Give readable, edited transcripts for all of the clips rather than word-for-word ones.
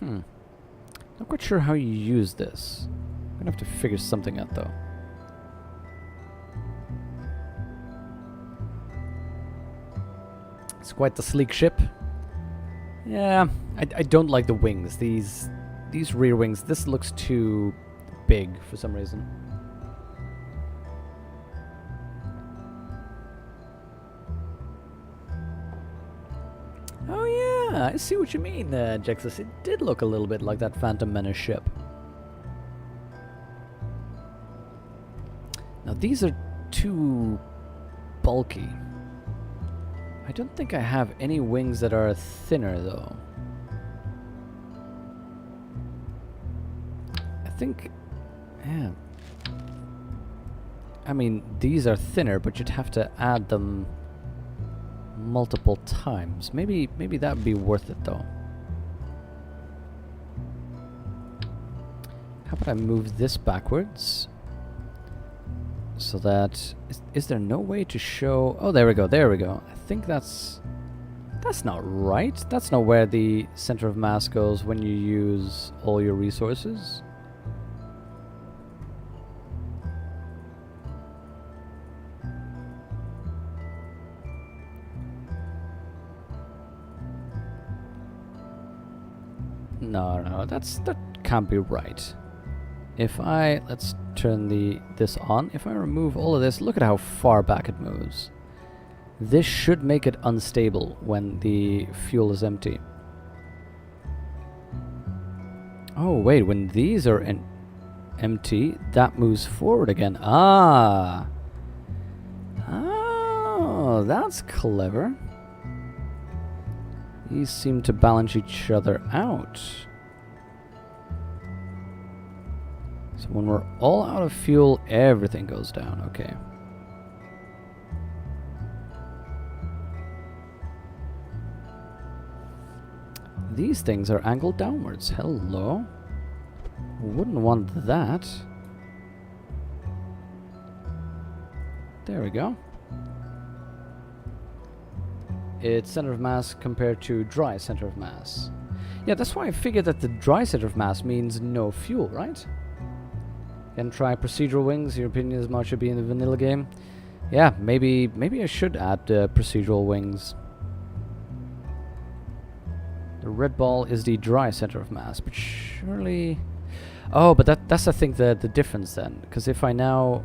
Not quite sure how you use this. I'm gonna have to figure something out though. It's quite the sleek ship. Yeah, I don't like the wings. These rear wings, this looks too big for some reason. Oh yeah, I see what you mean there, Jexus. It did look a little bit like that Phantom Menace ship. Now these are too bulky. I don't think I have any wings that are thinner though. I think, yeah. I mean, these are thinner, but you'd have to add them multiple times. Maybe that would be worth it though. How about I move this backwards? So that is there no way to show? Oh, there we go. There we go. I think that's not right. That's not where the center of mass goes when you use all your resources. No, that can't be right. If let's turn this on. If I remove all of this, look at how far back it moves. This should make it unstable when the fuel is empty. Oh wait, when these are empty, that moves forward again. Ah. Oh, that's clever. These seem to balance each other out. So when we're all out of fuel, everything goes down. Okay. These things are angled downwards. Hello. Wouldn't want that. There we go. It's center of mass compared to dry center of mass. Yeah, that's why I figured that the dry center of mass means no fuel, right? Can try procedural wings. Your opinion is much should be in the vanilla game. Yeah, maybe I should add procedural wings. The red ball is the dry center of mass, but surely... Oh, but that's I think the difference then. Because if I now...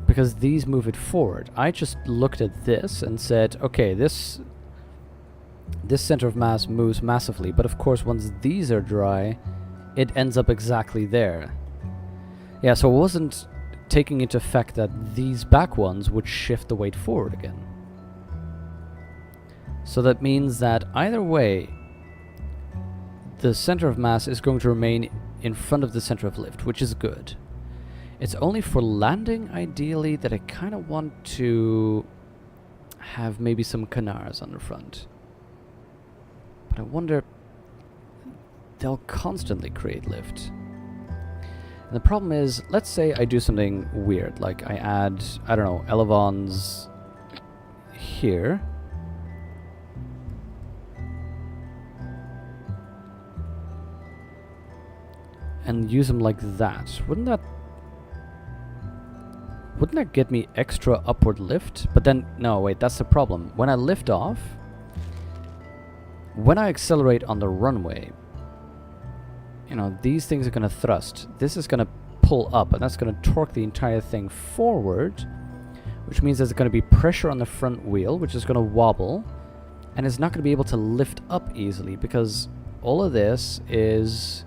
Because these move it forward. I just looked at this and said, okay, this center of mass moves massively, but of course once these are dry, it ends up exactly there. Yeah, so it wasn't taking into effect that these back ones would shift the weight forward again. So that means that either way, the center of mass is going to remain in front of the center of lift, which is good. It's only for landing, ideally, that I kind of want to have maybe some canards on the front. But I wonder, they'll constantly create lift. And the problem is, let's say I do something weird, like I add, I don't know, elevons here. And use them like that. Wouldn't that get me extra upward lift? But then, no, wait, that's the problem. When I lift off, when I accelerate on the runway, you know, these things are going to thrust. This is going to pull up, and that's going to torque the entire thing forward, which means there's going to be pressure on the front wheel, which is going to wobble, and it's not going to be able to lift up easily, because all of this is...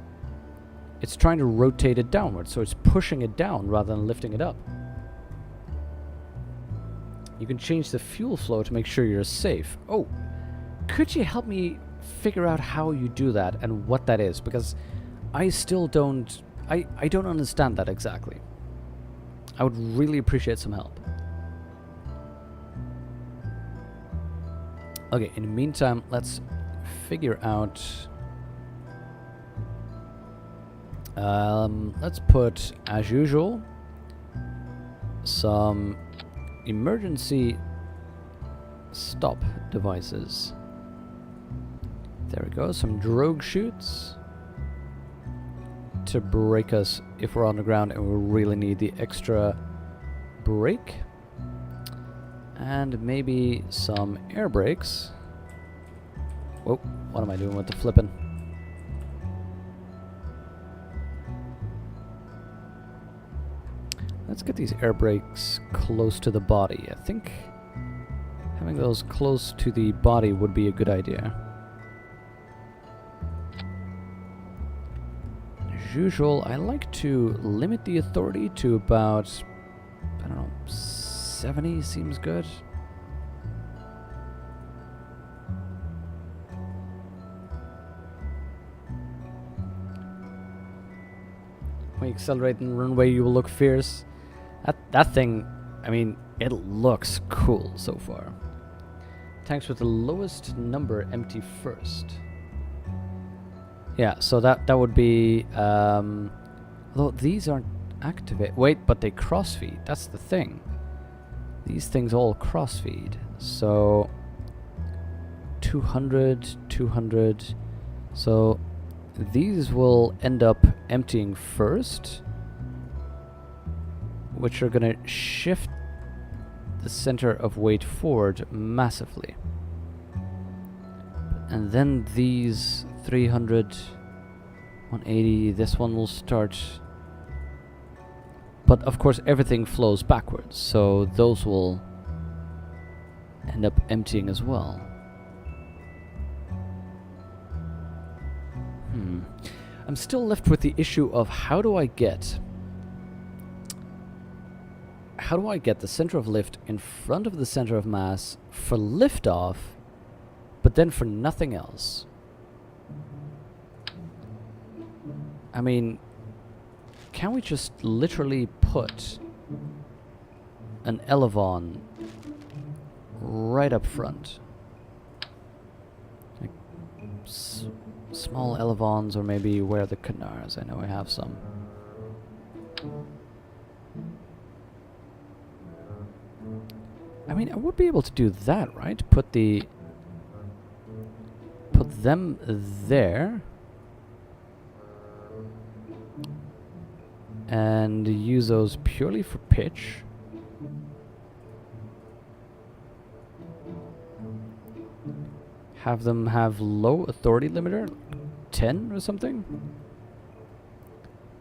It's trying to rotate it downwards, so it's pushing it down rather than lifting it up. You can change the fuel flow to make sure you're safe. Oh, could you help me figure out how you do that and what that is? Because I still don't... I don't understand that exactly. I would really appreciate some help. Okay, in the meantime, let's figure out... let's put, as usual, some emergency stop devices. There we go, some drogue chutes to brake us if we're on the ground and we really need the extra brake. And maybe some air brakes. Whoa, what am I doing with the flipping? Let's get these air brakes close to the body. I think having those close to the body would be a good idea. As usual, I like to limit the authority to about, I don't know, 70 seems good. When you accelerate in the runway, you will look fierce. That thing, I mean, it looks cool so far. Tanks with the lowest number empty first. Yeah, so that would be, although these aren't activate. Wait, but they cross-feed. That's the thing. These things all cross-feed. So 200, 200. So these will end up emptying first, which are going to shift the center of weight forward massively. And then these 300, 180, this one will start. But of course everything flows backwards, so those will end up emptying as well. I'm still left with the issue of how do I get the center of lift in front of the center of mass for liftoff, but then for nothing else? I mean, can we just literally put an elevon right up front? Like small elevons, or maybe where are the canards? I know I have some. I mean, I would be able to do that, right? Put them there. And use those purely for pitch. Have them have low authority limiter, 10 or something,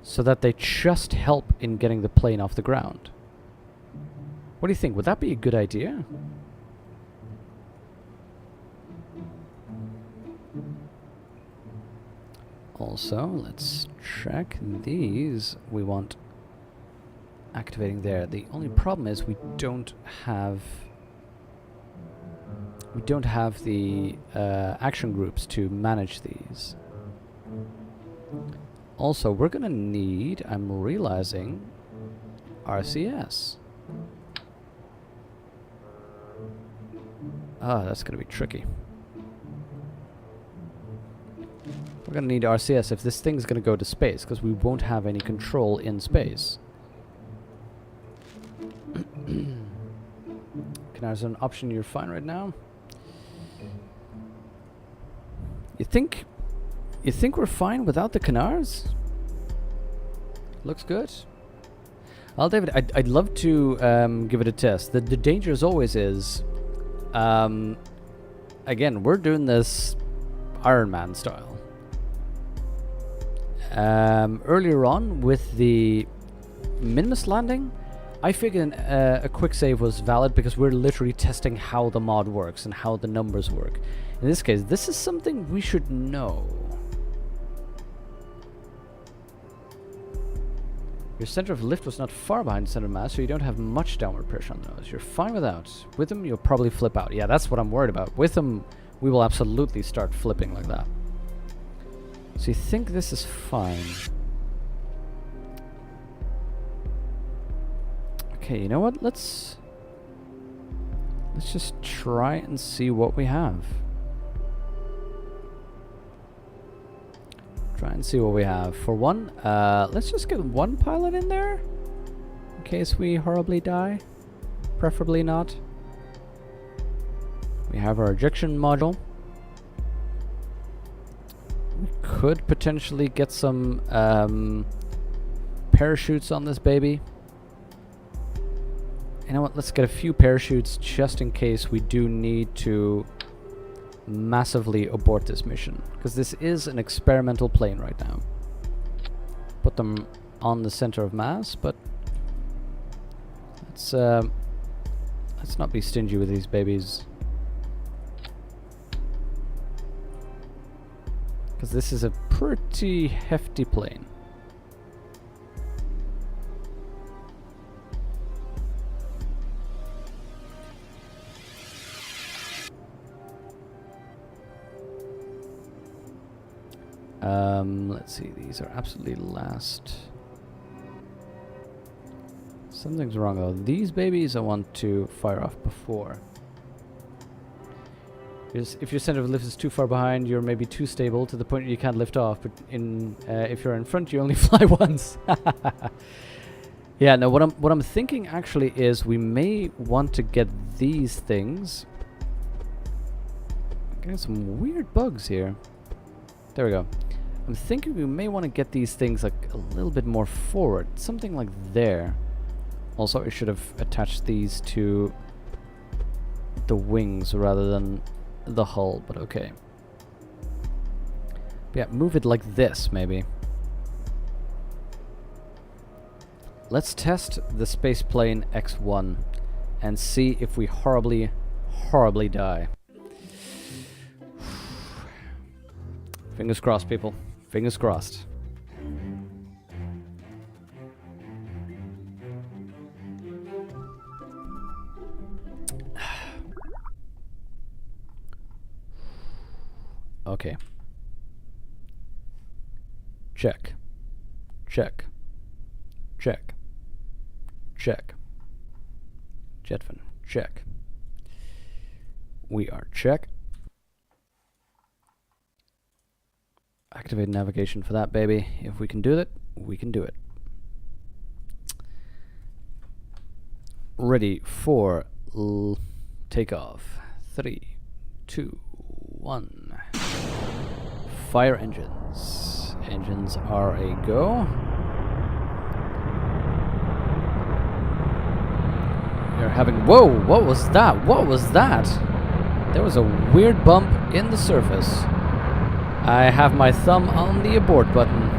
so that they just help in getting the plane off the ground. What do you think? Would that be a good idea? Also, let's check these. We want activating there. The only problem is we don't have the action groups to manage these. Also, we're gonna need, I'm realizing, RCS. Ah, that's gonna be tricky. We're gonna need RCS if this thing's gonna go to space, because we won't have any control in space. Canards are an option you're fine right now. You think we're fine without the canards? Looks good. Well, David, I'd love to give it a test. The danger as always is, again, we're doing this Iron Man style. Earlier on with the Minimus landing, I figured a quick save was valid because we're literally testing how the mod works and how the numbers work. In this case, this is something we should know. Your center of lift was not far behind center of mass, so you don't have much downward pressure on the nose. You're fine without. With them, you'll probably flip out. Yeah, that's what I'm worried about. With them, we will absolutely start flipping like that. So you think this is fine? Okay, you know what? Let's just try and see what we have. Try and see what we have. For one, let's just get one pilot in there, in case we horribly die. Preferably not. We have our ejection module. could potentially get some parachutes on this baby. You know what, let's get a few parachutes just in case we do need to massively abort this mission, because this is an experimental plane right now. Put them on the center of mass, but let's not be stingy with these babies, because this is a pretty hefty plane. Let's see, these are absolutely last. Something's wrong though. These babies I want to fire off before. Because if your center of lift is too far behind, you're maybe too stable to the point you can't lift off. But if you're in front, you only fly once. Yeah, no, what I'm thinking actually is we may want to get these things. I'm getting some weird bugs here. There we go. I'm thinking we may want to get these things like a little bit more forward. Something like there. Also, I should have attached these to the wings rather than the hull, but okay. But yeah, move it like this, maybe. Let's test the spaceplane X1 and see if we horribly, horribly die. Fingers crossed, people. Fingers crossed. Okay. Check. Check. Check. Check. Jetfin. Check. We are check. Activate navigation for that baby. If we can do it, we can do it. Ready for takeoff. 3, 2, 1. Fire engines. Engines are a go. You're having... Whoa! What was that? What was that? There was a weird bump in the surface. I have my thumb on the abort button.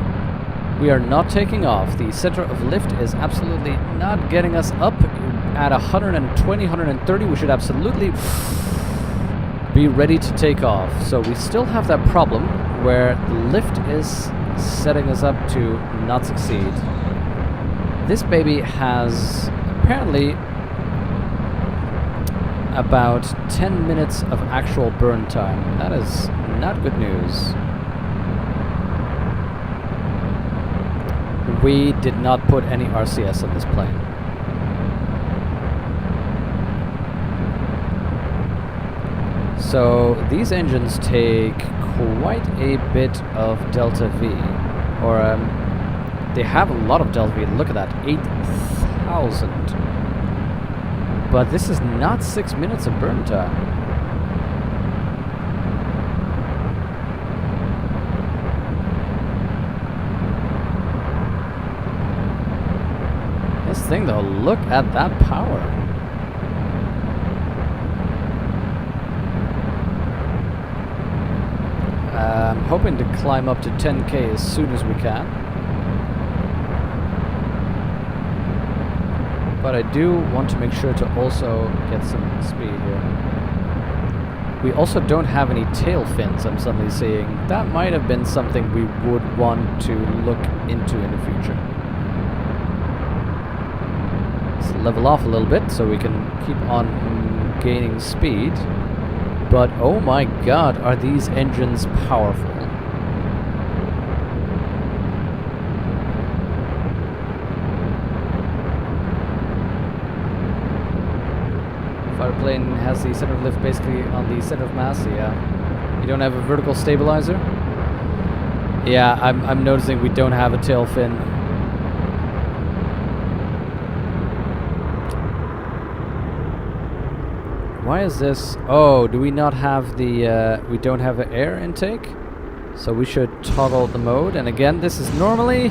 We are not taking off. The center of lift is absolutely not getting us up. At 120, 130, we should absolutely be ready to take off. So we still have that problem where the lift is setting us up to not succeed. This baby has apparently about 10 minutes of actual burn time. That is not good news. We did not put any RCS on this plane. So these engines take quite a bit of delta V, or they have a lot of delta V. Look at that, 8,000. But this is not 6 minutes of burn time. This thing though, look at that power. I'm hoping to climb up to 10k as soon as we can. But I do want to make sure to also get some speed here. We also don't have any tail fins, I'm suddenly seeing. That might have been something we would want to look into in the future. Let's level off a little bit so we can keep on gaining speed. But oh my god, are these engines powerful. Fireplane has the center of lift basically on the center of mass, yeah. You don't have a vertical stabilizer? Yeah, I'm noticing we don't have a tail fin. Why is this? Oh, do we not have the, we don't have an air intake? So we should toggle the mode, and again, this is normally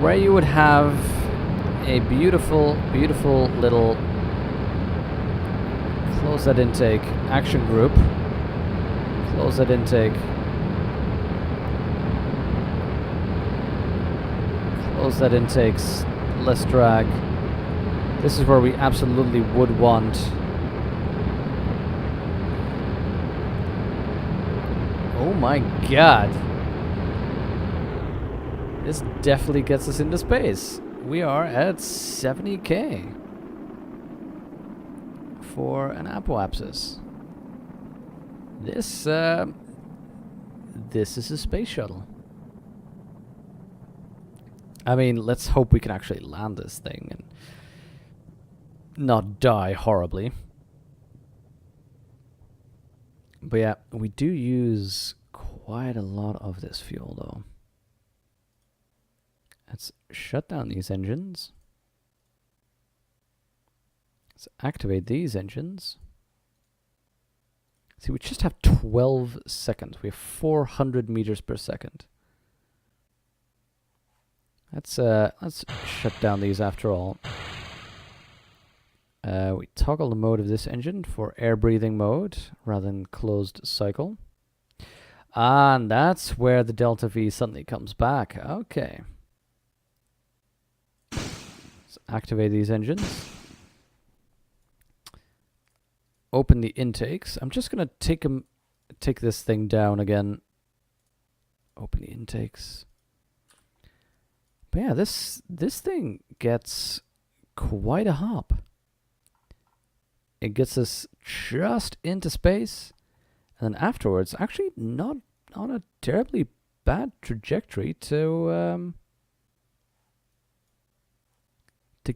where you would have a beautiful, beautiful little close that intake action group. Close that intake. Close that intakes. Less drag. This is where we absolutely would want. Oh my god. This definitely gets us into space. We are at 70k for an apoapsis. This is a space shuttle. I mean, let's hope we can actually land this thing and not die horribly. But yeah, we do use quite a lot of this fuel though. Let's shut down these engines. Let's activate these engines. See, we just have 12 seconds. We have 400 meters per second. Let's shut down these after all. We toggle the mode of this engine for air breathing mode rather than closed cycle. And that's where the delta V suddenly comes back. Okay. Let's activate these engines. Open the intakes. I'm just gonna take this thing down again. Open the intakes. But yeah, this thing gets quite a hop. It gets us just into space, and then afterwards, actually not on a terribly bad trajectory to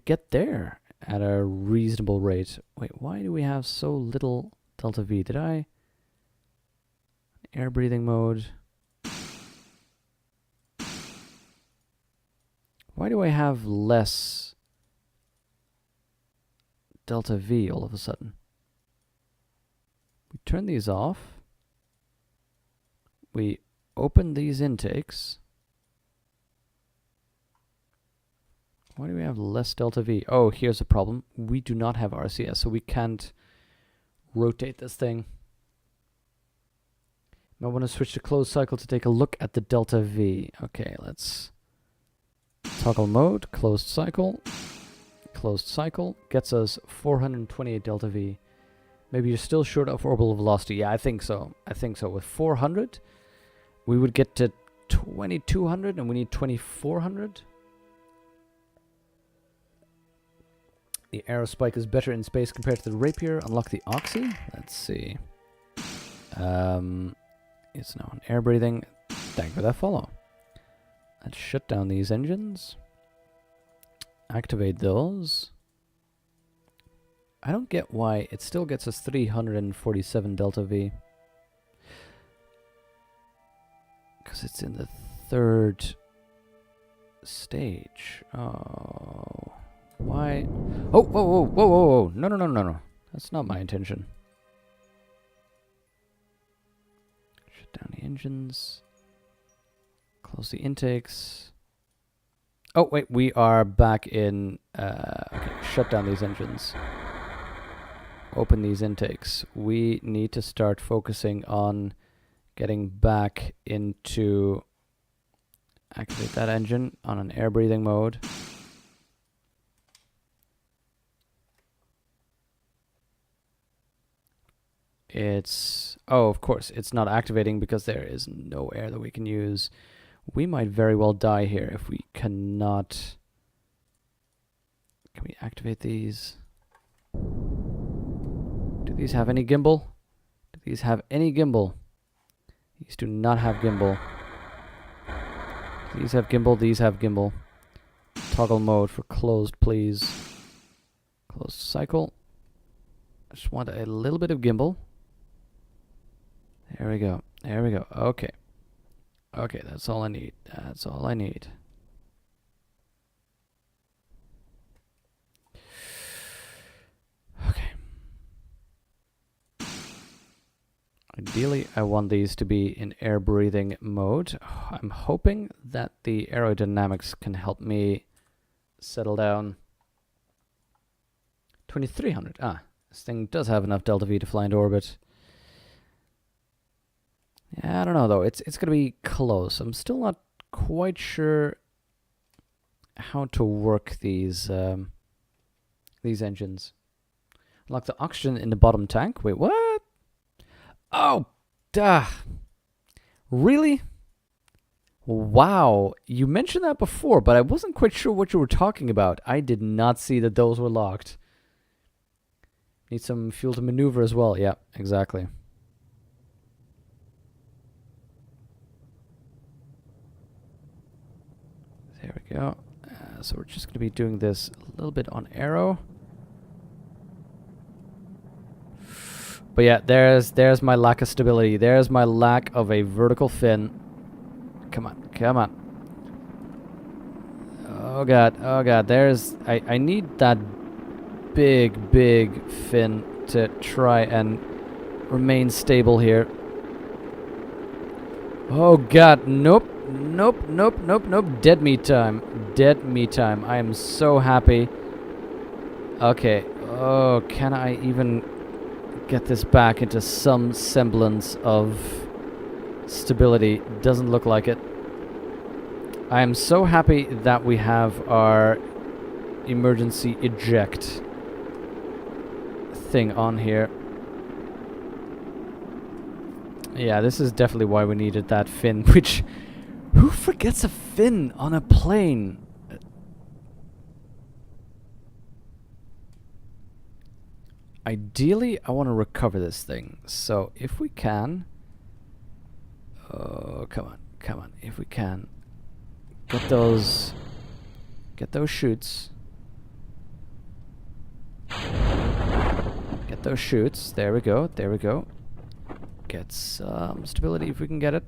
get there at a reasonable rate. Wait, why do we have so little delta V? Did I? Air breathing mode. Why do I have less delta V all of a sudden? We turn these off. We open these intakes. Why do we have less delta V? Oh, here's the problem. We do not have RCS, so we can't rotate this thing. I want to switch to closed cycle to take a look at the delta V. Okay, let's toggle mode, closed cycle. Closed cycle gets us 428 delta V. Maybe you're still short of orbital velocity. Yeah, I think so. I think so. With 400, we would get to 2200, and we need 2400. The aerospike is better in space compared to the Rapier. Unlock the Oxy. Let's see. It's now an air breathing. Thank you for that follow. Let's shut down these engines. Activate those. I don't get why it still gets us 347 delta V. Because it's in the third stage. Oh. Why? Oh, whoa, whoa, whoa, whoa, whoa. No, no, no, no, no. That's not my intention. Shut down the engines. Close the intakes. Oh, wait, we are back in... okay, shut down these engines. Open these intakes. We need to start focusing on getting back into... Activate that engine on an air breathing mode. It's... Oh, of course, it's not activating because there is no air that we can use. We might very well die here if we cannot... Can we activate these? Do these have any gimbal? Do these have any gimbal? These do not have gimbal. These have gimbal, these have gimbal. Toggle mode for closed, please. Closed cycle. I just want a little bit of gimbal. There we go. There we go. Okay. Okay, that's all I need. That's all I need. Okay. Ideally, I want these to be in air-breathing mode. I'm hoping that the aerodynamics can help me settle down. 2300. Ah, this thing does have enough delta V to fly into orbit. Yeah, I don't know though. It's gonna be close. I'm still not quite sure how to work these engines. Like the oxygen in the bottom tank. Wait, what? Oh, duh. Really? Wow. You mentioned that before, but I wasn't quite sure what you were talking about. I did not see that those were locked. Need some fuel to maneuver as well. Yeah, exactly. There we go. So we're just going to be doing this a little bit on aero. But yeah, there's my lack of stability. There's my lack of a vertical fin. Come on, come on. Oh god, oh god. I need that big fin to try and remain stable here. Oh god, nope. Dead meat time. Dead meat time. I am so happy. Okay. Oh, can I even get this back into some semblance of stability? Doesn't look like it. I am so happy that we have our emergency eject thing on here. Yeah, this is definitely why we needed that fin, which... Who forgets a fin on a plane? Ideally, I want to recover this thing. So, if we can... Oh, come on, come on. If we can... Get those chutes. Get those chutes. There we go, there we go. Get some stability if we can get it.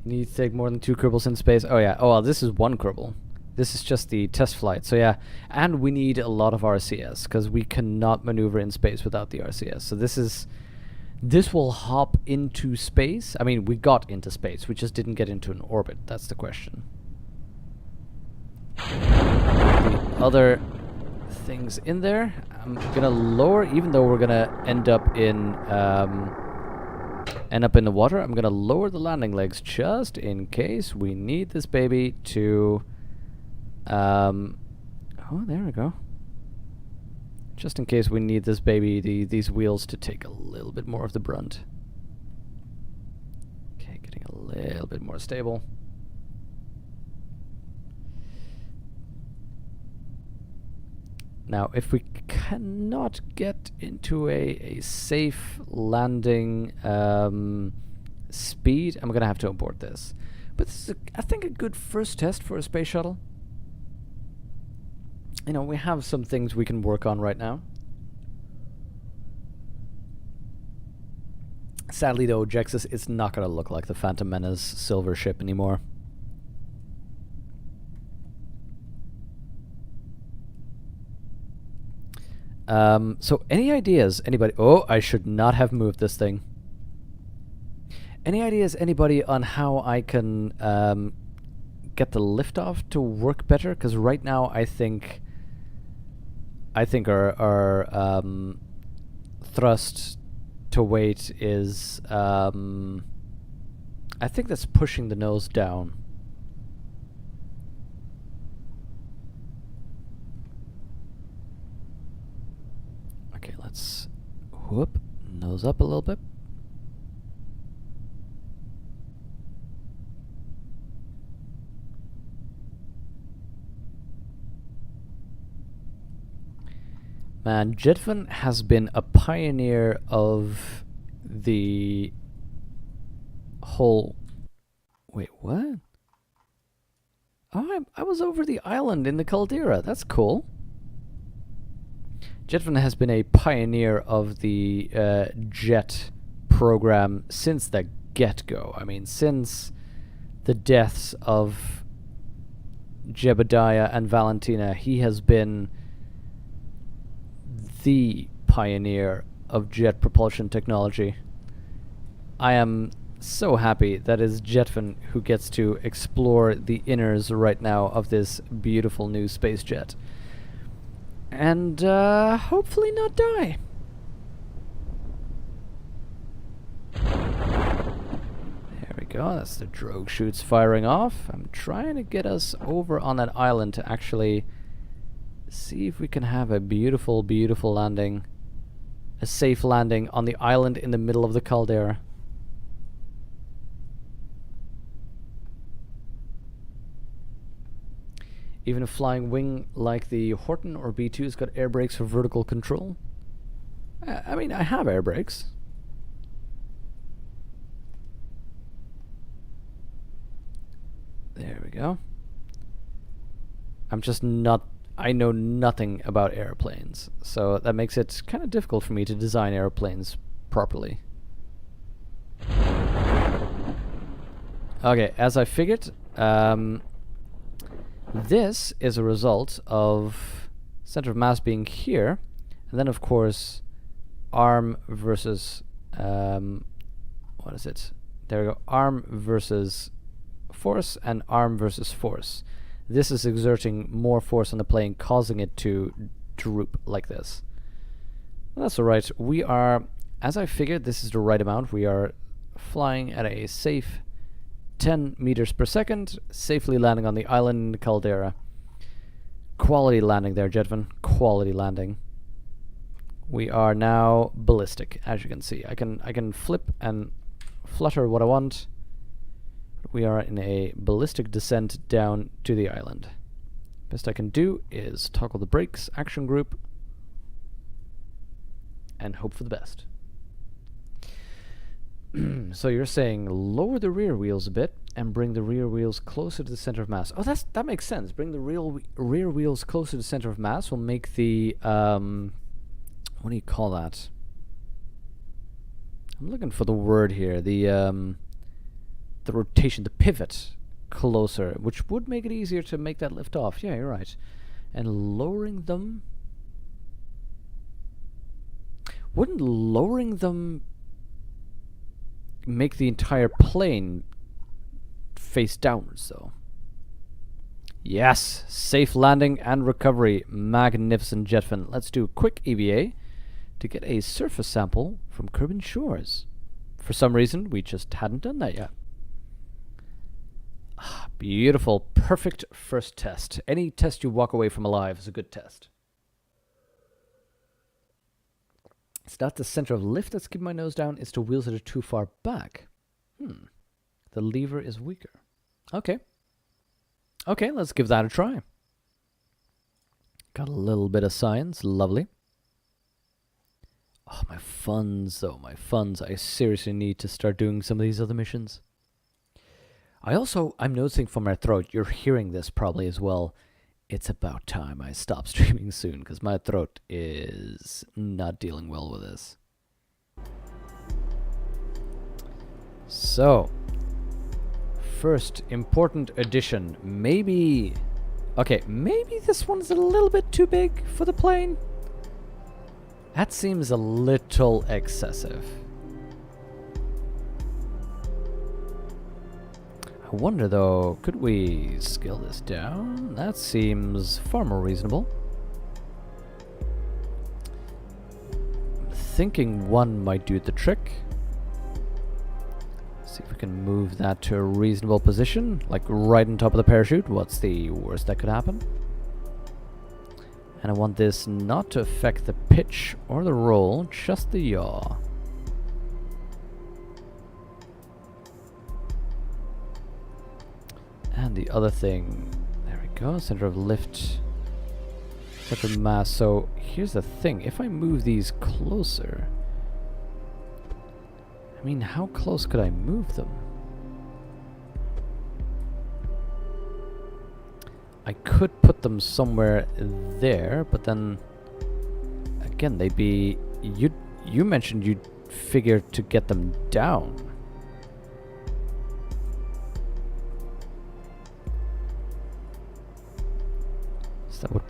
You need to take more than 2 Kerbals in space. Oh yeah, oh well, this is 1 Kerbal. This is just the test flight, so yeah. And we need a lot of RCS, because we cannot maneuver in space without the RCS. So this will hop into space. I mean, we got into space, we just didn't get into an orbit. That's the question. The other things in there, I'm gonna lower, even though we're gonna end up in the water, I'm gonna lower the landing legs just in case we need this baby to oh, there we go. Just in case we need this baby, these wheels to take a little bit more of the brunt. Okay, getting a little bit more stable. Now, if we cannot get into a safe landing speed, I'm gonna have to abort this. But this is, I think, a good first test for a space shuttle. You know, we have some things we can work on right now. Sadly, though, Jexus, it's not gonna look like the Phantom Menace silver ship anymore. So any ideas, anybody? Oh, I should not have moved this thing. Any ideas, anybody, on how I can get the liftoff to work better? Because right now, I think our thrust to weight is I think that's pushing the nose down. Okay, let's whoop nose up a little bit. Man, Jetvan has been a pioneer of the whole... Wait, what? Oh, I was over the island in the Caldera. That's cool. Jetvan has been a pioneer of the jet program since the get-go. I mean, since the deaths of Jebediah and Valentina, he has been the pioneer of jet propulsion technology. I am so happy that it's Jetvan who gets to explore the inners right now of this beautiful new space jet. And hopefully not die. There we go, that's the drogue chutes firing off. I'm trying to get us over on that island to actually see if we can have a beautiful, beautiful landing. A safe landing on the island in the middle of the caldera. Even a flying wing like the Horton or B2's got air brakes for vertical control. I mean, I have air brakes. There we go. I'm just not... I know nothing about airplanes, so that makes it kind of difficult for me to design airplanes properly. Okay, as I figured, this is a result of center of mass being here, and then of course arm versus what is it? There we go. Arm versus force and arm versus force. This is exerting more force on the plane, causing it to droop like this. Well, that's alright. We are, as I figured, this is the right amount. We are flying at a safe 10 meters per second, safely landing on the island in the caldera. Quality landing there, Jetvan. Quality landing. We are now ballistic, as you can see. I can flip and flutter what I want. We are in a ballistic descent down to the island. Best I can do is toggle the brakes, action group, and hope for the best. So you're saying lower the rear wheels a bit and bring the rear wheels closer to the center of mass. Oh, that makes sense. Bring the rear wheels closer to the center of mass will make the what do you call that? I'm looking for the word here. The rotation, the pivot closer, which would make it easier to make that lift off. Yeah, you're right. And lowering them... Wouldn't lowering them make the entire plane face downwards, though? Yes! Safe landing and recovery. Magnificent, Jetvan. Let's do a quick EVA to get a surface sample from Kerbal shores. For some reason, we just hadn't done that yet. Beautiful. Perfect first test. Any test you walk away from alive is a good test. It's not the center of lift that's keeping my nose down, it's the wheels that are too far back. The lever is weaker. Okay. Okay, let's give that a try. Got a little bit of science. Lovely. Oh, my funds, though. My funds. I seriously need to start doing some of these other missions. I'm noticing from my throat, you're hearing this probably as well. It's about time I stop streaming soon, because my throat is not dealing well with this. So, first important addition. Maybe this one's a little bit too big for the plane. That seems a little excessive. I wonder though, could we scale this down? That seems far more reasonable. I'm thinking one might do the trick. See if we can move that to a reasonable position, like right on top of the parachute. What's the worst that could happen? And I want this not to affect the pitch or the roll, just the yaw. And the other thing, there we go, center of lift, center of mass. So here's the thing, if I move these closer, I mean, how close could I move them? I could put them somewhere there, but then again, they'd be, you mentioned you'd figure to get them down. So that would